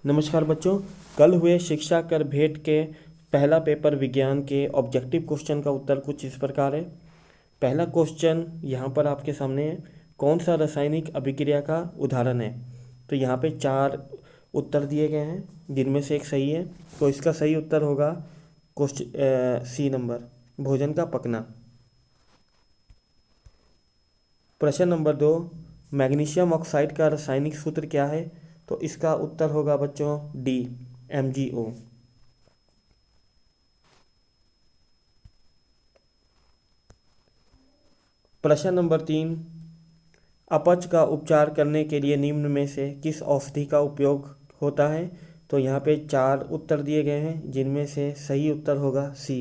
नमस्कार बच्चों। कल हुए शिक्षा कर भेंट के पहला पेपर विज्ञान के ऑब्जेक्टिव क्वेश्चन का उत्तर कुछ इस प्रकार है। पहला क्वेश्चन यहाँ पर आपके सामने है, कौन सा रासायनिक अभिक्रिया का उदाहरण है। तो यहाँ पे 4 उत्तर दिए गए हैं जिनमें से एक सही है। तो इसका सही उत्तर होगा क्वेश्चन सी नंबर, भोजन का पकना। प्रश्न नंबर 2, मैग्नीशियम ऑक्साइड का रासायनिक सूत्र क्या है। तो इसका उत्तर होगा बच्चों डी, MgO। प्रश्न नंबर 3, अपच का उपचार करने के लिए निम्न में से किस औषधि का उपयोग होता है। तो यहाँ पे 4 उत्तर दिए गए हैं जिनमें से सही उत्तर होगा सी,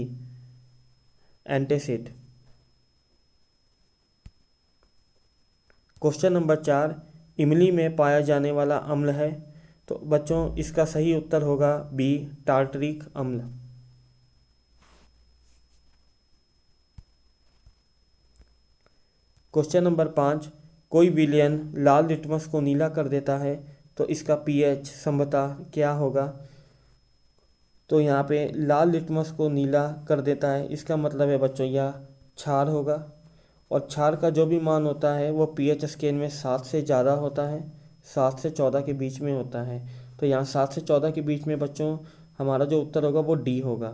एंटासिड। क्वेश्चन नंबर 4, इमली में पाया जाने वाला अम्ल है। तो बच्चों इसका सही उत्तर होगा बी, टार्टरिक अम्ल। क्वेश्चन नंबर 5, कोई विलयन लाल लिटमस को नीला कर देता है। तो इसका pH संबता क्या होगा। तो यहाँ पे लाल लिटमस को नीला कर देता है, इसका मतलब है बच्चों यह क्षार होगा। और क्षार का जो भी मान होता है वो pH स्केल में 7 से ज़्यादा होता है, 7 से 14 के बीच में होता है। तो यहाँ 7 से 14 के बीच में बच्चों हमारा जो उत्तर होगा वो डी होगा।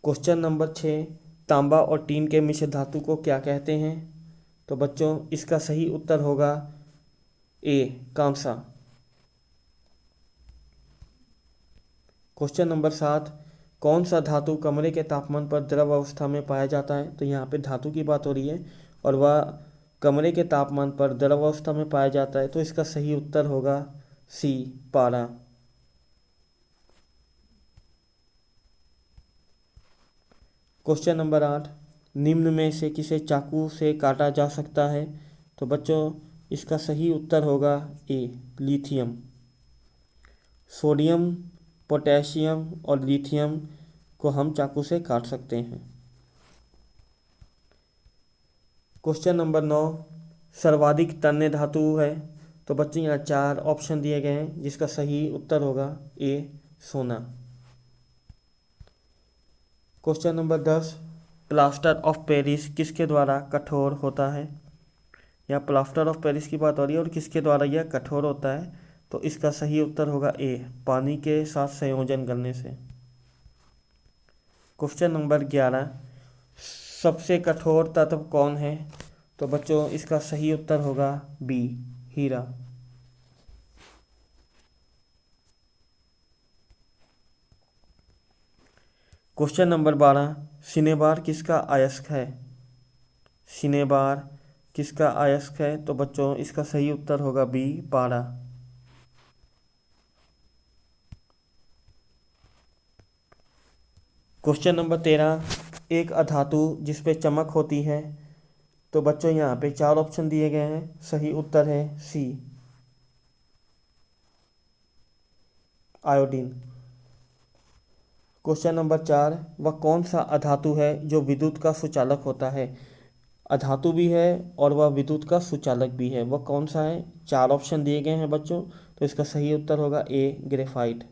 क्वेश्चन नंबर 6, तांबा और टीन के मिश्र धातु को क्या कहते हैं। तो बच्चों इसका सही उत्तर होगा ए, कांसा। क्वेश्चन नंबर 7, कौन सा धातु कमरे के तापमान पर द्रव अवस्था में पाया जाता है। तो यहाँ पे धातु की बात हो रही है और वह कमरे के तापमान पर द्रव अवस्था में पाया जाता है। तो इसका सही उत्तर होगा सी, पारा। क्वेश्चन नंबर 8, निम्न में से किसे चाकू से काटा जा सकता है। तो बच्चों इसका सही उत्तर होगा ए, लिथियम। सोडियम, पोटेशियम और लिथियम को हम चाकू से काट सकते हैं। क्वेश्चन नंबर 9, सर्वाधिक तन्य धातु है। तो बच्चों यहाँ 4 ऑप्शन दिए गए हैं जिसका सही उत्तर होगा ए, सोना। Question number 10, plaster of Paris किसके द्वारा कठोर होता है। यहाँ प्लास्टर ऑफ पेरिस की बात हो रही है और किसके द्वारा यह कठोर होता है। तो इसका सही उत्तर होगा ए, पानी के साथ संयोजन करने से। क्वेश्चन नंबर 11, सबसे कठोर तत्व कौन है। तो बच्चों इसका सही उत्तर होगा बी, हीरा। क्वेश्चन नंबर 12, सिनेबार किसका अयस्क है। सिनेबार किसका अयस्क है। तो बच्चों इसका सही उत्तर होगा बी, पारा। क्वेश्चन नंबर 13, एक अधातु जिस पे चमक होती है। तो बच्चों यहाँ पे 4 ऑप्शन दिए गए हैं, सही उत्तर है सी, आयोडीन। क्वेश्चन नंबर 4, वह कौन सा अधातु है जो विद्युत का सुचालक होता है। अधातु भी है और वह विद्युत का सुचालक भी है, वह कौन सा है। 4 ऑप्शन दिए गए हैं बच्चों, तो इसका सही उत्तर होगा ए, ग्रेफाइट।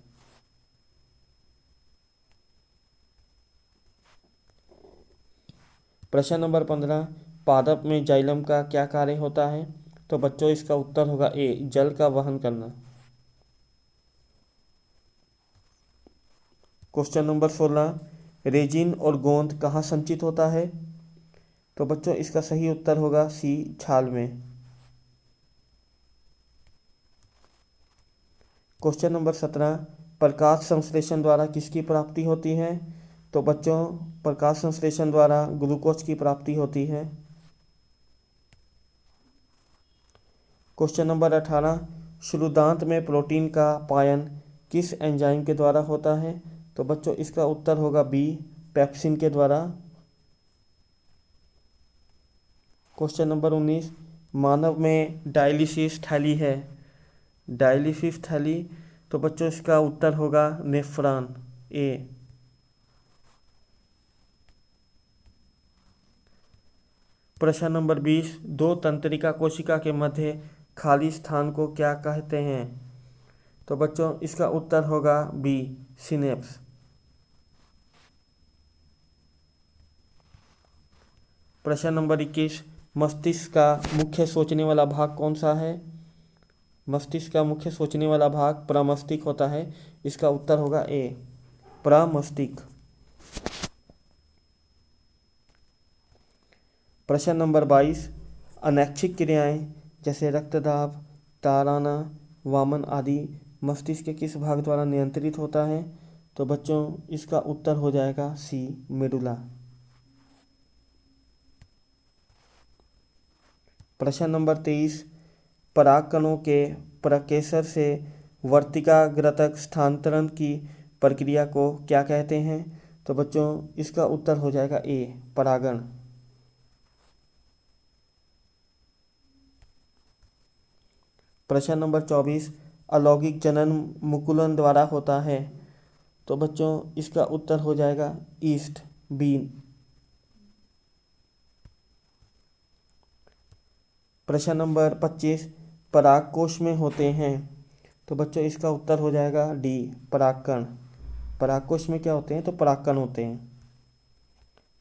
प्रश्न नंबर 15, पादप में जाइलम का क्या कार्य होता है। तो बच्चों इसका उत्तर होगा ए, जल का वहन करना। क्वेश्चन नंबर 16, रेजिन और गोंद कहाँ संचित होता है। तो बच्चों इसका सही उत्तर होगा सी, छाल में। क्वेश्चन नंबर 17, प्रकाश संश्लेषण द्वारा किसकी प्राप्ति होती है। तो बच्चों प्रकाश संश्लेषण द्वारा ग्लूकोज की प्राप्ति होती है। क्वेश्चन नंबर 18, शुरुदांत में प्रोटीन का पायन किस एंजाइम के द्वारा होता है। तो बच्चों इसका उत्तर होगा बी, पेप्सिन के द्वारा। क्वेश्चन नंबर 19, मानव में डायलिसिस थैली है। डायलिसिस थैली, तो बच्चों इसका उत्तर होगा नेफ्रॉन, ए। प्रश्न नंबर 20, दो तंत्रिका कोशिका के मध्य खाली स्थान को क्या कहते हैं? तो बच्चों इसका उत्तर होगा बी, सिनेप्स। प्रश्न नंबर 21, मस्तिष्क का मुख्य सोचने वाला भाग कौन सा है? मस्तिष्क का मुख्य सोचने वाला भाग प्रमस्तिष्क होता है। इसका उत्तर होगा ए, प्रमस्तिष्क। प्रश्न नंबर 22, अनैच्छिक क्रियाएं जैसे रक्तदाब, ताड़ना, वामन आदि मस्तिष्क के किस भाग द्वारा नियंत्रित होता है? तो बच्चों इसका उत्तर हो जाएगा सी, मेडुला। प्रश्न नंबर 23, परागकणों के प्रकेसर से वर्तिकाग्रतक स्थानांतरण की प्रक्रिया को क्या कहते हैं? तो बच्चों इसका उत्तर हो जाएगा ए, परागण। प्रश्न नंबर 24, अलौकिक जनन मुकुलन द्वारा होता है। तो बच्चों इसका उत्तर हो जाएगा ईस्ट, बी। प्रश्न नंबर 25, परागकोश में होते हैं। तो बच्चों इसका उत्तर हो जाएगा डी, परागकण। परागकोश में क्या होते हैं? तो परागकण होते हैं।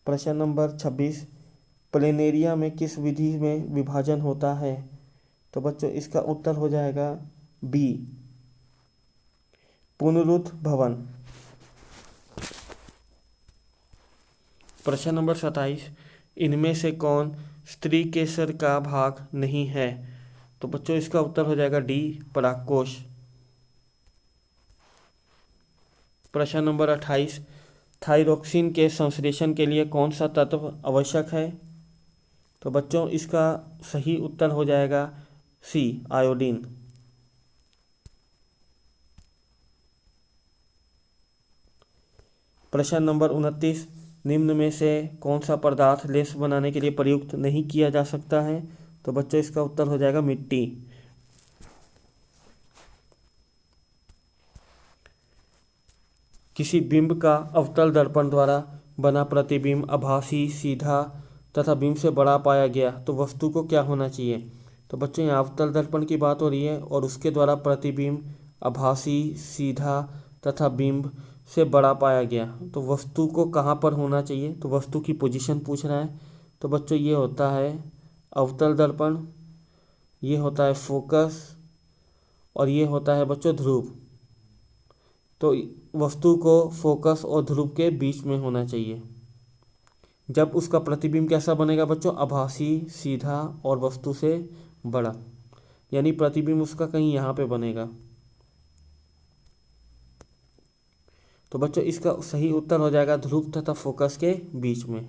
प्रश्न नंबर 26, प्लेनेरिया में किस विधि में विभाजन होता है? तो बच्चों इसका उत्तर हो जाएगा बी, पुनरुत्थ भवन। प्रश्न नंबर 27, इनमें से कौन स्त्री केसर का भाग नहीं है? तो बच्चों इसका उत्तर हो जाएगा डी, परागकोश। प्रश्न नंबर 28, थाइरोक्सिन के संश्लेषण के लिए कौन सा तत्व आवश्यक है? तो बच्चों इसका सही उत्तर हो जाएगा सी, आयोडीन। प्रश्न नंबर 29, निम्न में से कौन सा पदार्थ लेस बनाने के लिए प्रयुक्त नहीं किया जा सकता है? तो बच्चों इसका उत्तर हो जाएगा मिट्टी। किसी बिंब का अवतल दर्पण द्वारा बना प्रतिबिंब आभासी, सीधा तथा बिंब से बड़ा पाया गया तो वस्तु को क्या होना चाहिए? तो बच्चों यहाँ अवतल दर्पण की बात हो रही है और उसके द्वारा प्रतिबिंब आभासी, सीधा तथा बिंब से बड़ा पाया गया तो वस्तु को कहाँ पर होना चाहिए? तो वस्तु की पोजीशन पूछ रहा है। तो बच्चों ये होता है अवतल दर्पण, ये होता है फोकस और ये होता है बच्चों ध्रुव। तो वस्तु को फोकस और ध्रुव के बीच में होना चाहिए। जब उसका प्रतिबिंब कैसा बनेगा बच्चों? आभासी, सीधा और वस्तु से बड़ा, यानी प्रतिबिंब उसका कहीं यहाँ पे बनेगा। तो बच्चों इसका सही उत्तर हो जाएगा ध्रुव तथा फोकस के बीच में।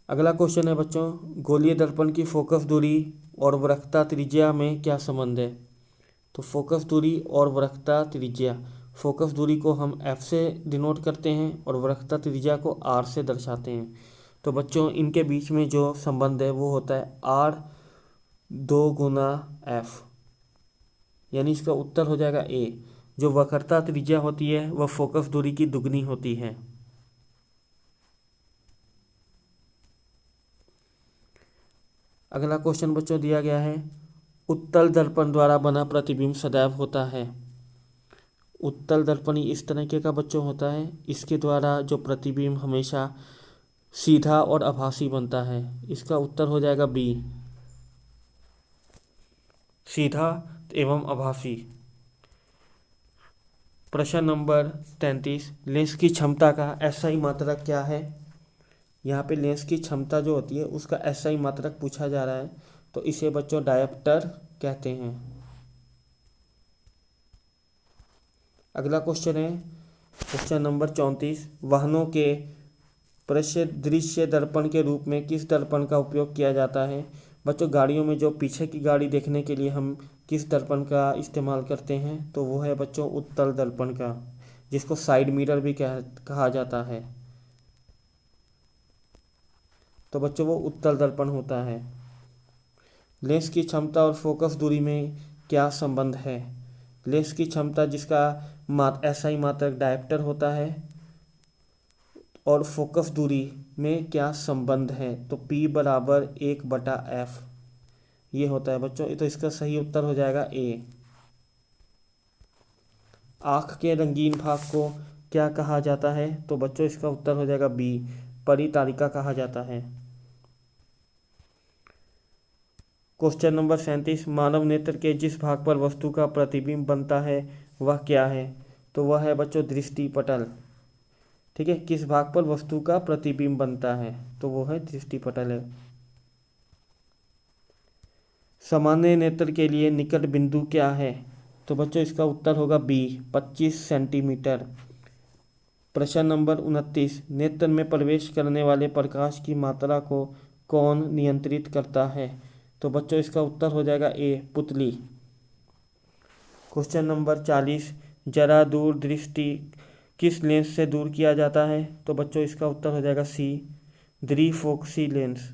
अगला क्वेश्चन है बच्चों, गोलीय दर्पण की फोकस दूरी और वक्रता त्रिज्या में क्या संबंध है? तो फोकस दूरी और वक्रता त्रिज्या, फोकस दूरी को हम F से डिनोट करते हैं और वक्रता त्रिज्या को R से दर्शाते हैं। तो बच्चों इनके बीच में जो संबंध है वो होता है R 2 गुना F, यानी इसका उत्तर हो जाएगा ए। जो वक्रता त्रिज्या होती है वह फोकस दूरी की दुगनी होती है। अगला क्वेश्चन बच्चों दिया गया है, उत्तल दर्पण द्वारा बना प्रतिबिंब सदैव होता है। उत्तल दर्पण इस तरीके का बच्चों होता है, इसके द्वारा जो प्रतिबिंब हमेशा सीधा और आभासी बनता है। इसका उत्तर हो जाएगा बी, सीधा एवं आभासी। प्रश्न नंबर 33, लेंस की क्षमता का एसआई मात्रक क्या है? यहाँ पे लेंस की क्षमता जो होती है उसका एसआई मात्रक पूछा जा रहा है, तो इसे बच्चों डायोप्टर कहते हैं। अगला क्वेश्चन है क्वेश्चन नंबर 34, वाहनों के परिदृश्य दर्पण के रूप में किस दर्पण का उपयोग किया जाता है? बच्चों गाड़ियों में जो पीछे की गाड़ी देखने के लिए हम किस दर्पण का इस्तेमाल करते हैं? तो वो है बच्चों उत्तल दर्पण का, जिसको साइड मिरर भी कहा जाता है। तो बच्चों वो उत्तल दर्पण होता है। लेंस की क्षमता और फोकस दूरी में क्या संबंध है? लेंस की क्षमता जिसका एसआई मात्रक डायोप्टर होता है, और फोकस दूरी में क्या संबंध है? तो P बराबर 1/f ये होता है बच्चों। तो इसका सही उत्तर हो जाएगा ए। आँख के रंगीन भाग को क्या कहा जाता है? तो बच्चों इसका उत्तर हो जाएगा बी, परितारिका कहा जाता है। क्वेश्चन नंबर 37, मानव नेत्र के जिस भाग पर वस्तु का प्रतिबिंब बनता है वह क्या है? तो वह है बच्चों दृष्टि पटल। ठीक है, किस भाग पर वस्तु का प्रतिबिंब बनता है? तो वो है दृष्टि पटल है। सामान्य नेत्र के लिए निकट बिंदु क्या है? तो बच्चों इसका उत्तर होगा बी, 25 सेंटीमीटर। प्रश्न नंबर 29, नेत्र में प्रवेश करने वाले प्रकाश की मात्रा को कौन नियंत्रित करता है? तो बच्चों इसका उत्तर हो जाएगा ए, पुतली। क्वेश्चन नंबर 40, जरा दूर दृष्टि किस लेंस से दूर किया जाता है? तो बच्चों इसका उत्तर हो जाएगा सी, द्विफोकसी लेंस।